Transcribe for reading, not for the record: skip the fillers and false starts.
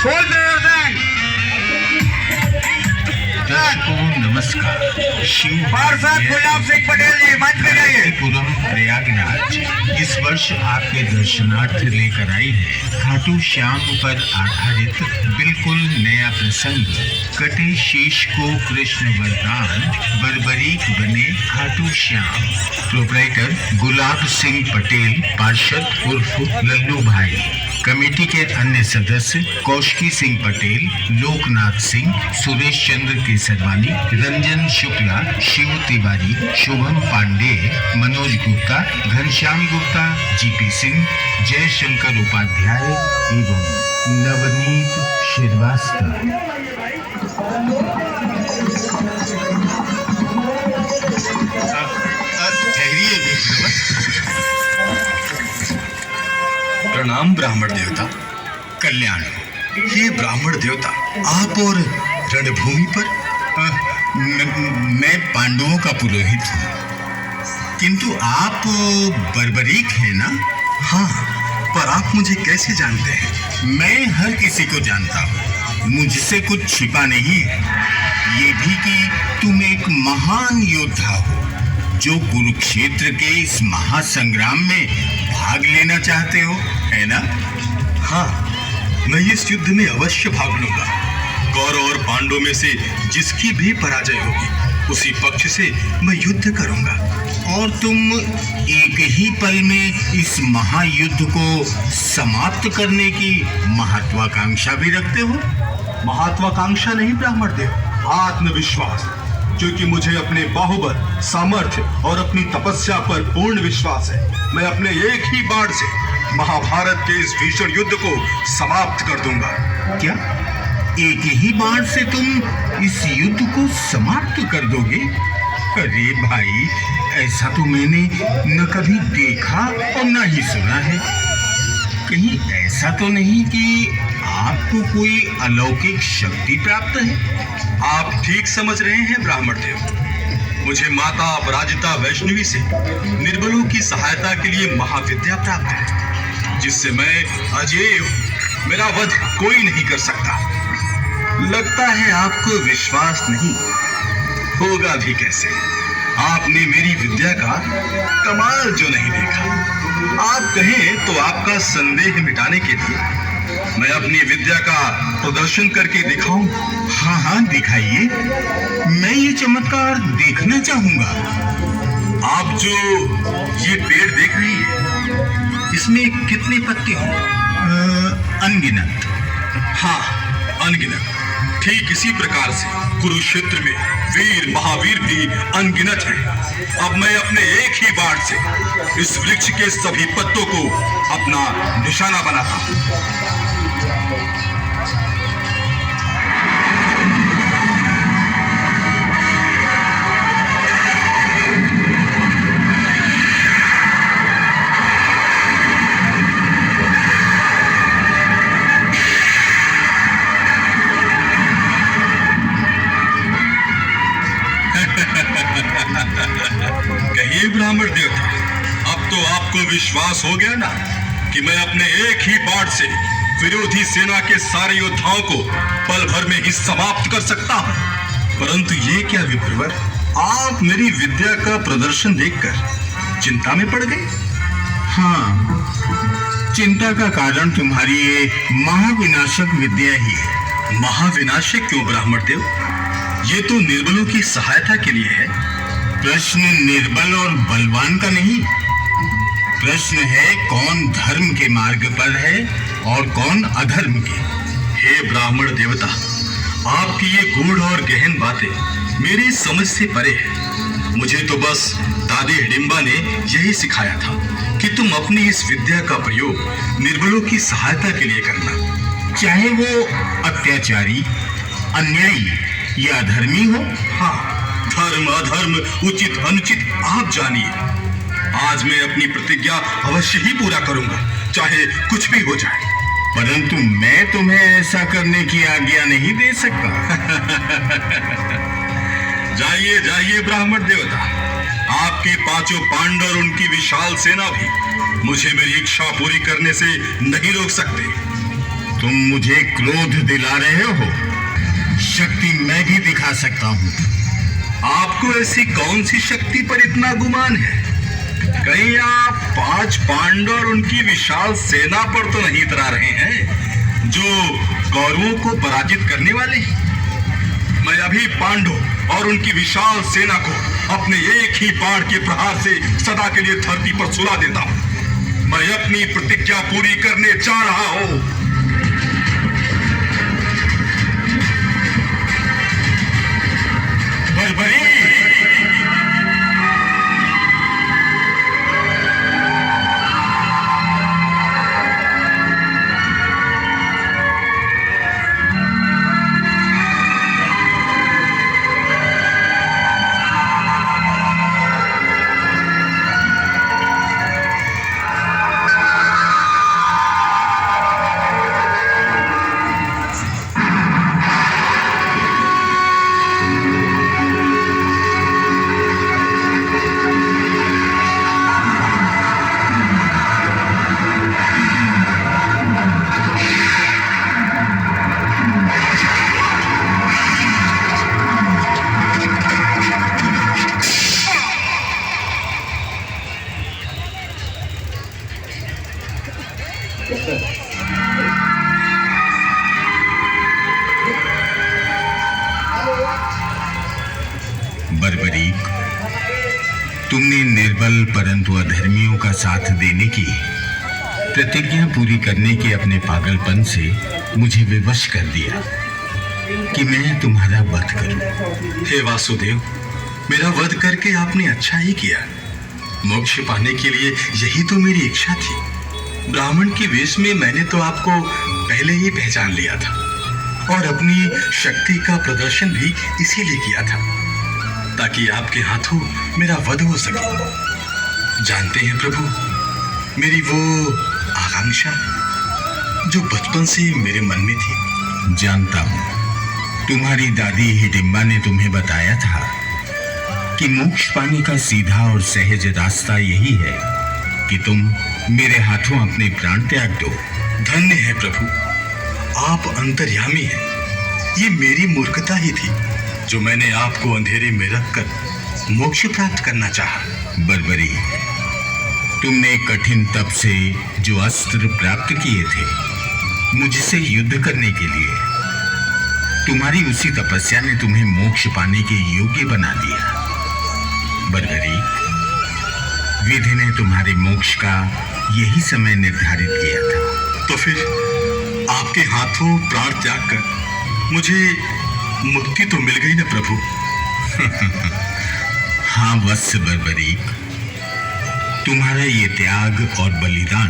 Full Duryodhan. नमस्कार। शिव पार्षद गुलाब सिंह पटेल जी मंच पे जाइए। प्रयागराज इस वर्ष आपके दर्शनार्थ लेकर आई है खाटू श्याम पर आधारित बिल्कुल नया प्रसंग। कटे शीश को कृष्ण वरदान, बर्बरीक बने खाटू श्याम। प्रोपराइटर गुलाब सिंह पटेल, पार्षद उर्फ लल्लू भाई। कमेटी के अन्य सदस्य कौशिकी सिंह पटेल, लोकनाथ सिंह, सुरेश चंद्र केसरवानी, रंजन शुक्ला, शिव तिवारी, शुभम पांडे, मनोज गुप्ता, घनश्याम गुप्ता, जीपी सिंह, जयशंकर उपाध्याय एवं नवनीत श्रीवास्तव। प्रणाम ब्राह्मण देवता। कल्याण। हे ब्राह्मण देवता, आप और रणभूमि पर? मैं पांडवों का पुरोहित हूँ, किंतु आप बर्बरीक हैं ना? हाँ, पर आप मुझे कैसे जानते हैं? मैं हर किसी को जानता हूँ, मुझसे कुछ छिपा नहीं है। ये भी कि तुम एक महान योद्धा हो जो कुरुक्षेत्र के इस महासंग्राम में भाग लेना चाहते हो, है ना? हाँ, मैं इस युद्ध में अवश्य भाग लूंगा। कौरव और पांडव में से जिसकी भी पराजय होगी उसी पक्ष से मैं युद्ध करूंगा। और तुम एक ही पल में इस महायुद्ध को समाप्त करने की महत्वाकांक्षा भी रखते हो? महत्वाकांक्षा नहीं ब्राह्मण देव, आत्मविश्वास, क्योंकि मुझे अपने बाहुबल, सामर्थ्य और अपनी तपस्या पर पूर्ण विश्वास है। मैं अपने एक ही बाण से महाभारत के इस भीषण युद्ध को समाप्त कर दूंगा। क्या एक ही बाण से तुम इस युद्ध को समाप्त कर दोगे? अरे भाई, ऐसा तो मैंने न कभी देखा और न ही सुना है। कहीं ऐसा तो नहीं कि आपको कोई अलौकिक शक्ति प्राप्त है? आप ठीक समझ रहे हैं ब्राह्मण देव। मुझे माता अपराजिता वैष्णवी से निर्बलों की सहायता के लिए महाविद्या प्राप्त है, जिससे मैं अजेय हूं। मेरा वध कोई नहीं कर सकता। लगता है आपको विश्वास नहीं, होगा भी कैसे? आपने मेरी विद्या का कमाल जो नहीं देखा। आप कहें तो आपका संदेह मिटाने के लिए मैं अपनी विद्या का प्रदर्शन करके दिखाऊं? हाँ हाँ, दिखाइए। मैं ये चमत्कार देखना चाहूंगा। आप जो ये पेड़ देख रही है, इसमें कितने पत्ते हों? अनगिनत। हाँ, अनगिनत। ठीक इसी प्रकार से कुरुक्षेत्र में वीर महावीर भी अनगिनत हैं। अब मैं अपने एक ही बाण से इस वृक्ष के सभी पत्तों को अपना निशाना बनाता हूं। कहिए ब्राह्मण देवता, अब तो आपको विश्वास हो गया ना कि मैं अपने एक ही बाण से विरोधी सेना के सारे योद्धाओं को पल भर में ही समाप्त कर सकता हूं। परंतु ये क्या विप्रवर, आप मेरी विद्या का प्रदर्शन देखकर चिंता में पड़ गए? हाँ, चिंता का कारण तुम्हारी ये महाविनाशक विद्या ही है। महाविनाशक क्यों ब्राह्मण देव? ये तो निर्बलों की सहायता के लिए है। प्रश्न निर्बल और बलवान का नहीं, प्रश्न है कौन धर्म के मार्ग पर है और कौन अधर्म के। हे ब्राह्मण देवता, आपकी ये गूढ़ और गहन बातें मेरी समझ से परे है। मुझे तो बस दादी हिडिंबा ने यही सिखाया था कि तुम अपनी इस विद्या का प्रयोग निर्बलों की सहायता के लिए करना, चाहे वो अत्याचारी, अन्यायी या अधर्मी हो। हाँ, धर्म अधर्म, उचित अनुचित आप जानिए। आज मैं अपनी प्रतिज्ञा अवश्य ही पूरा करूंगा, चाहे कुछ भी हो जाए। परंतु मैं तुम्हें ऐसा करने की आज्ञा नहीं दे सकता। जाइए जाइए ब्राह्मण देवता, आपके पांचों पांडव और उनकी विशाल सेना भी मुझे मेरी इच्छा पूरी करने से नहीं रोक सकते। तुम मुझे क्रोध दिला रहे हो? शक्ति मैं भी दिखा सकता हूँ। आपको ऐसी कौन सी शक्ति पर इतना गुमान है? कहीं आप 5 पांडव और उनकी विशाल सेना पर तो नहीं इतरा रहे हैं जो कौरवों को पराजित करने वाले हैं? मैं अभी पांडव और उनकी विशाल सेना को अपने एक ही बाण के प्रहार से सदा के लिए धरती पर सुला देता हूं। मैं अपनी प्रतिज्ञा पूरी करने जा रहा हूं। बर्बरी! बर्बरीक, तुमने निर्बल परंतु अधर्मियों का साथ देने की प्रतिज्ञा पूरी करने के अपने पागलपन से मुझे विवश कर दिया कि मैं तुम्हारा वध करूं। हे वासुदेव, मेरा वध करके आपने अच्छा ही किया। मोक्ष पाने के लिए यही तो मेरी इच्छा थी। ब्राह्मण के वेश में मैंने तो आपको पहले ही पहचान लिया था और अपनी शक्ति का प्रदर्शन भी इसीलिए किया था ताकि आपके हाथों मेरा वध हो सके। जानते हैं प्रभु, मेरी वो आकांक्षा जो बचपन से मेरे मन में थी। जानता हूं, तुम्हारी दादी हिडिंबा ने तुम्हें बताया था कि मोक्ष पाने का सीधा और सहज रास्ता यही है कि तुम मेरे हाथों अपने प्राण त्याग दो। धन्य है प्रभु, आप अंतर्यामी हैं। ये मेरी मूर्खता ही थी जो मैंने आपको अंधेरे में रखकर मोक्ष प्राप्त करना चाहा। बर्बरी, तुमने कठिन तप से जो अस्त्र प्राप्त किए थे मुझसे युद्ध करने के लिए, तुम्हारी उसी तपस्या ने तुम्हें मोक्ष पाने के योग्य बना दिया। बर्बरी, विधि ने तुम्हारे मोक्ष का यही समय निर्धारित किया था। तो फिर आपके हाथों प्राण त्याग कर मुझे मुक्ति तो मिल गई ना प्रभु। हाँ वत्स बर्बरी, तुम्हारा ये त्याग और बलिदान